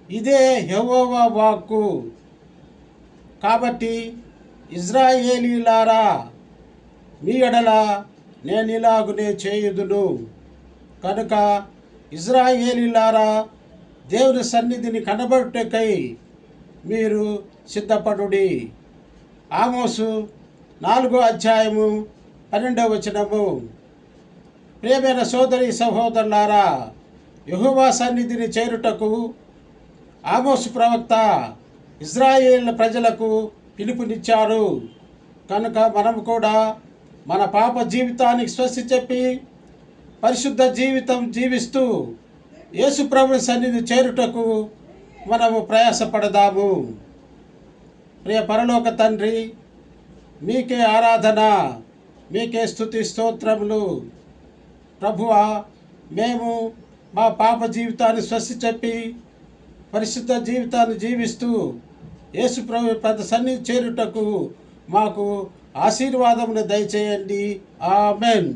ఇదే యెహోవా వాక్కు. కాబట్టి ఇశ్రాయేలీయులారా, మీ ఎడల నేనిలాగునే చేయుదును. కనుక ఇశ్రాయేలీయులారా, దేవుని సన్నిధిని కనబడుటకై మీరు సిద్ధపడుడి. ఆమోసు 4:12. ప్రియమైన సోదరి సహోదరులారా, యెహోవా సన్నిధిని చేరుటకు ఆమోసు ప్రవక్త ఇశ్రాయేలు ప్రజలకు పిలుపునిచ్చారు. కనుక మనం కూడా మన పాప జీవితానికి స్వస్తి చెప్పి పరిశుద్ధ జీవితం జీవిస్తూ యేసు ప్రభుని సన్నిధి చేరుటకు మనము ప్రయాసపడదాము. ప్రియ పరలోక తండ్రి, మీకే ఆరాధన, మీకే స్తుతి స్తోత్రములు. ప్రభువా, మేము మా పాప జీవితాన్ని స్వస్తి చెప్పి పరిశుద్ధ జీవితాన్ని జీవిస్తూ యేసు ప్రభు పెద్ద సన్నిధి చేరుటకు మాకు ఆశీర్వాదమును దయచేయండి. ఆమెన్.